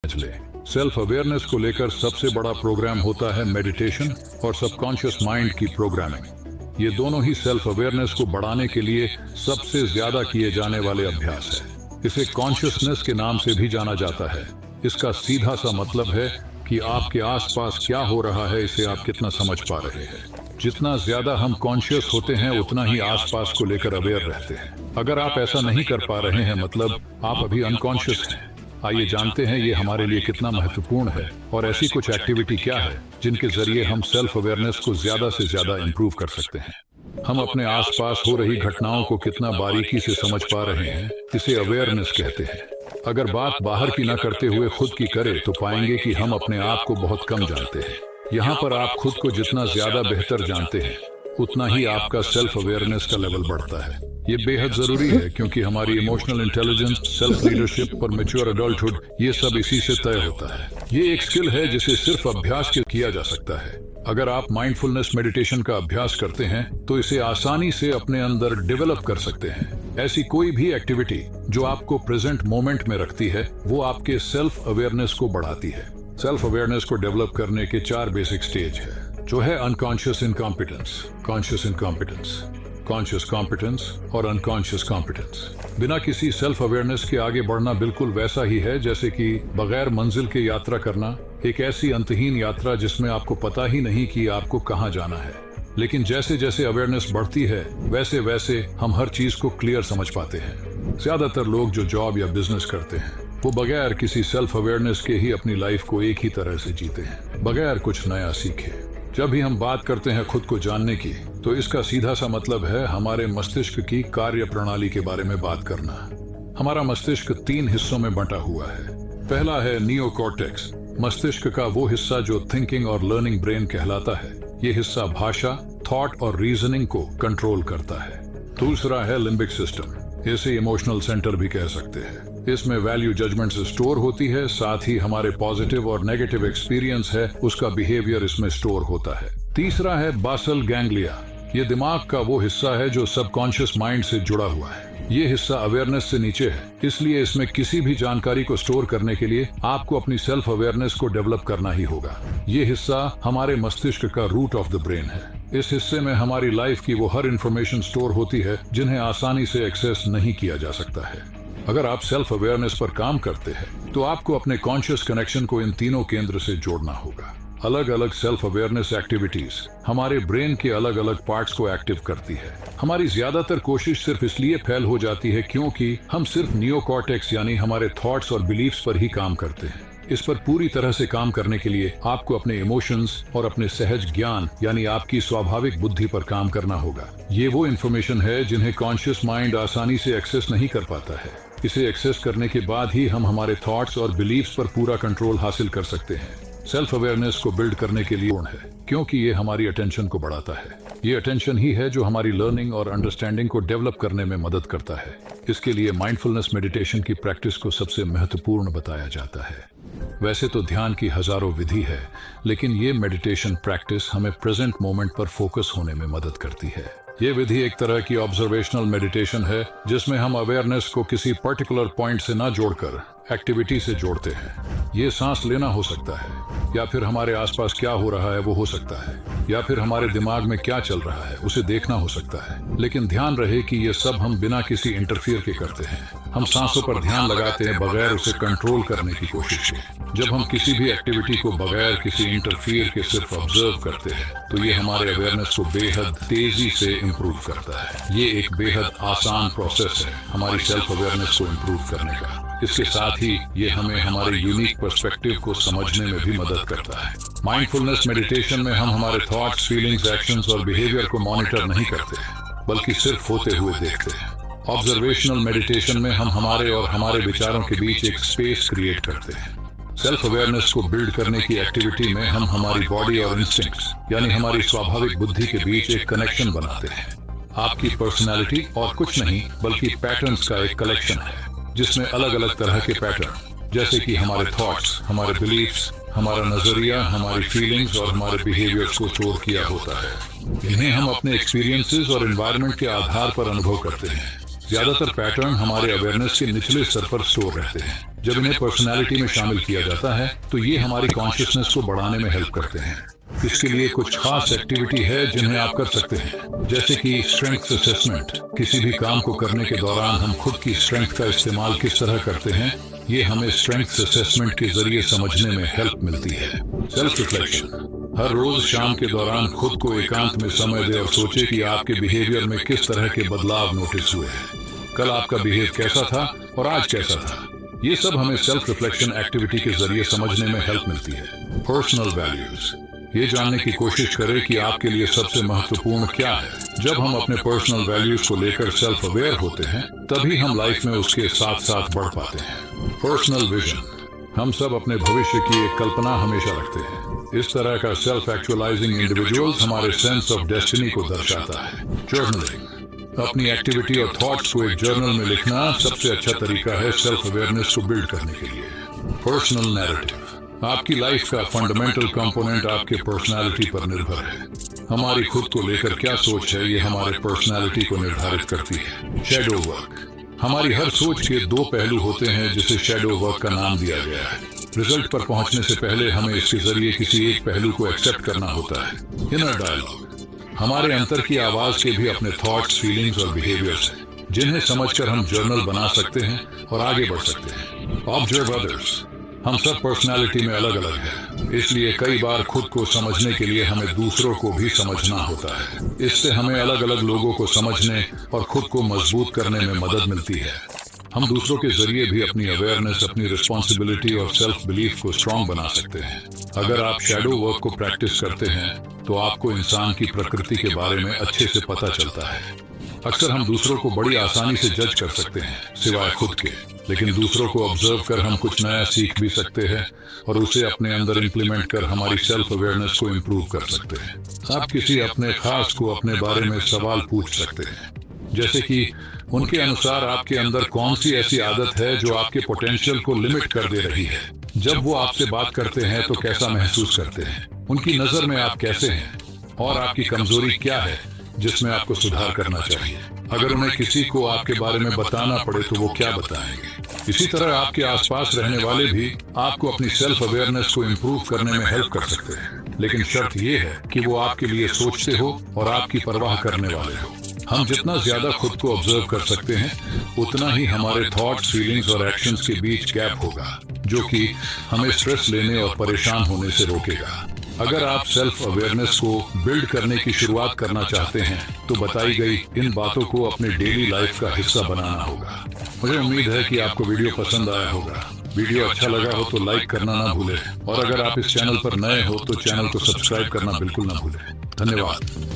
ले। Self awareness को लेकर सबसे बड़ा प्रोग्राम होता है मेडिटेशन और सबकॉन्शियस माइंड की प्रोग्रामिंग। ये दोनों ही सेल्फ अवेयरनेस को बढ़ाने के लिए सबसे ज्यादा किए जाने वाले अभ्यास है। इसे कॉन्शियसनेस के नाम से भी जाना जाता है। इसका सीधा सा मतलब है कि आपके आसपास क्या हो रहा है इसे आप कितना समझ पा रहे हैं। जितना ज्यादा हम कॉन्शियस होते हैं उतना ही आसपास को लेकर अवेयर रहते हैं। अगर आप ऐसा नहीं कर पा रहे हैं मतलब आप अभी अनकॉन्शियस हैं। आइए जानते हैं ये हमारे लिए कितना महत्वपूर्ण है और ऐसी कुछ एक्टिविटी क्या है जिनके जरिए हम सेल्फ अवेयरनेस को ज्यादा से ज्यादा इम्प्रूव कर सकते हैं। हम अपने आसपास हो रही घटनाओं को कितना बारीकी से समझ पा रहे हैं इसे अवेयरनेस कहते हैं। अगर बात बाहर की न करते हुए खुद की करें तो पाएंगे कि हम अपने आप को बहुत कम जानते हैं। यहाँ पर आप खुद को जितना ज्यादा बेहतर जानते हैं उतना ही आपका सेल्फ अवेयरनेस का लेवल बढ़ता है। ये बेहद जरूरी है क्योंकि हमारी इमोशनल इंटेलिजेंस, सेल्फ लीडरशिप और मैच्योर अडल्टहुड ये सब इसी से तय होता है। ये एक स्किल है जिसे सिर्फ अभ्यास के किया जा सकता है। अगर आप माइंडफुलनेस मेडिटेशन का अभ्यास करते हैं तो इसे आसानी से अपने अंदर डेवलप कर सकते हैं। ऐसी कोई भी एक्टिविटी जो आपको प्रेजेंट मोमेंट में रखती है वो आपके सेल्फ अवेयरनेस को बढ़ाती है। सेल्फ अवेयरनेस को डेवलप करने के 4 बेसिक स्टेज है जो है unconscious incompetence, conscious incompetence, conscious competence और अनकॉन्शियस कॉम्पिटेंस। बिना किसी सेल्फ अवेयरनेस के आगे बढ़ना बिल्कुल वैसा ही है जैसे कि बगैर मंजिल के यात्रा करना, एक ऐसी अंतहीन यात्रा जिसमें आपको पता ही नहीं कि आपको कहाँ जाना है। लेकिन जैसे जैसे अवेयरनेस बढ़ती है वैसे वैसे हम हर चीज को क्लियर समझ पाते हैं। ज्यादातर लोग जो जॉब या बिजनेस करते हैं वो बगैर किसी सेल्फ अवेयरनेस के ही अपनी लाइफ को एक ही तरह से जीते हैं, बगैर कुछ नया सीखे। जब भी हम बात करते हैं खुद को जानने की तो इसका सीधा सा मतलब है हमारे मस्तिष्क की कार्य प्रणाली के बारे में बात करना। हमारा मस्तिष्क 3 हिस्सों में बंटा हुआ है। पहला है नियोकॉर्टेक्स, मस्तिष्क का वो हिस्सा जो थिंकिंग और लर्निंग ब्रेन कहलाता है। ये हिस्सा भाषा, थॉट और रीजनिंग को कंट्रोल करता है। दूसरा है लिम्बिक सिस्टम, इसे इमोशनल सेंटर भी कह सकते हैं। इसमें वैल्यू जजमेंट स्टोर होती है, साथ ही हमारे पॉजिटिव और नेगेटिव एक्सपीरियंस है उसका बिहेवियर इसमें स्टोर होता है। तीसरा है बासल गैंग्लिया, ये दिमाग का वो हिस्सा है जो सबकॉन्शियस माइंड से जुड़ा हुआ है। ये हिस्सा अवेयरनेस से नीचे है, इसलिए इसमें किसी भी जानकारी को स्टोर करने के लिए आपको अपनी सेल्फ अवेयरनेस को डेवलप करना ही होगा। ये हिस्सा हमारे मस्तिष्क का रूट ऑफ द ब्रेन है। इस हिस्से में हमारी लाइफ की वो हर इंफॉर्मेशन स्टोर होती है जिन्हें आसानी से एक्सेस नहीं किया जा सकता है। अगर आप सेल्फ अवेयरनेस पर काम करते हैं तो आपको अपने कॉन्शियस कनेक्शन को इन तीनों केंद्र से जोड़ना होगा। अलग अलग सेल्फ अवेयरनेस एक्टिविटीज हमारे ब्रेन के अलग अलग पार्ट्स को एक्टिव करती है। हमारी ज्यादातर कोशिश सिर्फ इसलिए फेल हो जाती है क्योंकि हम सिर्फ नियोकॉर्टेक्स यानी हमारे थॉट्स और बिलीफ्स पर ही काम करते हैं। इस पर पूरी तरह से काम करने के लिए आपको अपने इमोशंस और अपने सहज ज्ञान यानी आपकी स्वाभाविक बुद्धि पर काम करना होगा। ये वो इन्फॉर्मेशन है जिन्हें कॉन्शियस माइंड आसानी से एक्सेस नहीं कर पाता है। इसे एक्सेस करने के बाद ही हम हमारे थॉट्स और बिलीफ्स पर पूरा कंट्रोल हासिल कर सकते हैं। सेल्फ अवेयरनेस को बिल्ड करने के लिए है क्योंकि ये हमारी अटेंशन को बढ़ाता है। ये अटेंशन ही है जो हमारी लर्निंग और अंडरस्टैंडिंग को डेवलप करने में मदद करता है। इसके लिए माइंडफुलनेस मेडिटेशन की प्रैक्टिस को सबसे महत्वपूर्ण बताया जाता है। वैसे तो ध्यान की हजारों विधि है, लेकिन ये मेडिटेशन प्रैक्टिस हमें प्रेजेंट मोमेंट पर फोकस होने में मदद करती है। ये विधि एक तरह की ऑब्जर्वेशनल मेडिटेशन है जिसमें हम अवेयरनेस को किसी पर्टिकुलर पॉइंट से ना जोड़कर एक्टिविटी से जोड़ते हैं। ये सांस लेना हो सकता है, या फिर हमारे आसपास क्या हो रहा है वो हो सकता है, या फिर हमारे दिमाग में क्या चल रहा है उसे देखना हो सकता है। लेकिन ध्यान रहे कि ये सब हम बिना किसी इंटरफियर के करते हैं। हम सांसों पर ध्यान लगाते हैं बगैर उसे कंट्रोल करने की कोशिश के। जब हम किसी भी एक्टिविटी को बगैर किसी इंटरफियर के सिर्फ ऑब्जर्व करते हैं तो ये हमारे अवेयरनेस को बेहद तेजी से इम्प्रूव करता है। ये एक बेहद आसान प्रोसेस है हमारी सेल्फ अवेयरनेस को इम्प्रूव करने का। इसके साथ ही ये हमें हमारे यूनिक पर्सपेक्टिव को समझने में भी मदद करता है। माइंडफुलनेस मेडिटेशन में हम हमारे थॉट्स, फीलिंग्स, एक्शंस और बिहेवियर को मॉनिटर नहीं करते बल्कि सिर्फ होते हुए देखते हैं। ऑब्जर्वेशनल मेडिटेशन में हम हमारे और हमारे विचारों के बीच एक स्पेस क्रिएट करते हैं। सेल्फ अवेयरनेस को बिल्ड करने की एक्टिविटी में हम हमारी बॉडी और इंस्टिंक्ट्स यानी हमारी स्वाभाविक बुद्धि के बीच एक कनेक्शन बनाते हैं। आपकी पर्सनैलिटी और कुछ नहीं बल्कि पैटर्न्स का एक कलेक्शन है जिसमें अलग अलग तरह के पैटर्न जैसे कि हमारे थॉट्स, हमारे बिलीफ्स, हमारा नजरिया, हमारी फीलिंग्स और हमारे बिहेवियर्स को स्टोर किया होता है। इन्हें हम अपने एक्सपीरियंसेस और एनवायरनमेंट के आधार पर अनुभव करते हैं। ज्यादातर पैटर्न हमारे अवेयरनेस के निचले स्तर पर स्टोर रहते हैं। जब इन्हें पर्सनैलिटी में शामिल किया जाता है तो ये हमारी कॉन्शियसनेस को बढ़ाने में हेल्प करते हैं। इसके लिए कुछ खास एक्टिविटी है जिन्हें आप कर सकते हैं, जैसे कि स्ट्रेंथ असेसमेंट। किसी भी काम को करने के दौरान हम खुद की स्ट्रेंथ का इस्तेमाल किस तरह करते हैं, ये हमें स्ट्रेंथ असेसमेंट के जरिए समझने में हेल्प मिलती है। Self reflection. हर रोज शाम के दौरान खुद को एकांत में समय दे और सोचे कि आपके बिहेवियर में किस तरह के बदलाव नोटिस हुए हैं। कल आपका बिहेव कैसा था और आज कैसा था। ये सब हमें सेल्फ रिफ्लेक्शन एक्टिविटी के जरिए समझने में हेल्प मिलती है। Personal values. ये जानने की कोशिश करें कि आपके लिए सबसे महत्वपूर्ण क्या है। जब हम अपने पर्सनल वैल्यूज को लेकर सेल्फ अवेयर होते हैं तभी हम लाइफ में उसके साथ साथ बढ़ पाते हैं। Personal vision. हम सब अपने भविष्य की एक कल्पना हमेशा रखते हैं। इस तरह का सेल्फ एक्चुअलाइजिंग इंडिविजुअल्स हमारे सेंस ऑफ डेस्टिनी को दर्शाता है। जर्नलिंग। अपनी एक्टिविटी और थॉट्स को एक जर्नल में लिखना सबसे अच्छा तरीका है सेल्फ अवेयरनेस को बिल्ड करने के लिए। Personal narrative. आपकी लाइफ का फंडामेंटल कंपोनेंट आपके पर्सनालिटी पर निर्भर है। हमारी खुद को लेकर क्या सोच है ये हमारे पर्सनालिटी को निर्धारित करती है। Shadow work. हमारी हर सोच के दो पहलू होते हैं जिसे शैडो वर्क का नाम दिया गया है। रिजल्ट पर पहुंचने से पहले हमें इसके जरिए किसी एक पहलू को एक्सेप्ट करना होता है। Inner dialogue. हमारे अंतर की आवाज के भी अपने थॉट्स, फीलिंग्स और बिहेवियर्स हैं, जिन्हें समझकर हम जर्नल बना सकते हैं और आगे बढ़ सकते हैं। Observe others. हम सब पर्सनालिटी में अलग अलग हैं, इसलिए कई बार खुद को समझने के लिए हमें दूसरों को भी समझना होता है। इससे हमें अलग अलग लोगों को समझने और खुद को मजबूत करने में मदद मिलती है। हम दूसरों के जरिए भी अपनी अवेयरनेस, अपनी रिस्पॉन्सिबिलिटी और सेल्फ बिलीफ को स्ट्रांग बना सकते हैं। अगर आप शैडो वर्क को प्रैक्टिस करते हैं तो आपको इंसान की प्रकृति के बारे में अच्छे से पता चलता है। अक्सर हम दूसरों को बड़ी आसानी से जज कर सकते हैं सिवाय खुद के, लेकिन दूसरों को ऑब्जर्व कर हम कुछ नया सीख भी सकते हैं और उसे अपने अंदर इम्प्लीमेंट कर हमारी सेल्फ अवेयरनेस को इम्प्रूव कर सकते हैं। आप किसी अपने खास को अपने बारे में सवाल पूछ सकते हैं, जैसे कि उनके अनुसार आपके अंदर कौन सी ऐसी आदत है जो आपके पोटेंशियल को लिमिट कर दे रही है। जब वो आपसे बात करते हैं तो कैसा महसूस करते हैं, उनकी नजर में आप कैसे हैं और आपकी कमजोरी क्या है जिसमें आपको सुधार करना चाहिए। अगर उन्हें किसी को आपके बारे में बताना पड़े तो वो क्या बताएंगे। इसी तरह आपके आसपास रहने वाले भी आपको अपनी सेल्फ अवेयरनेस को इम्प्रूव करने में हेल्प कर सकते हैं, लेकिन शर्त ये है कि वो आपके लिए सोचते हो और आपकी परवाह करने वाले हो। हम जितना ज्यादा खुद को ऑब्जर्व कर सकते हैं उतना ही हमारे थॉट्स, फीलिंग्स और एक्शंस के बीच गैप होगा, जो कि हमें स्ट्रेस लेने और परेशान होने से रोकेगा। अगर आप सेल्फ अवेयरनेस को बिल्ड करने की शुरुआत करना चाहते हैं तो बताई गई इन बातों को अपने डेली लाइफ का हिस्सा बनाना होगा। मुझे उम्मीद है कि आपको वीडियो पसंद आया होगा। वीडियो अच्छा लगा हो तो लाइक करना ना भूलें और अगर आप इस चैनल पर नए हो तो चैनल को सब्सक्राइब करना बिल्कुल ना भूलें। धन्यवाद।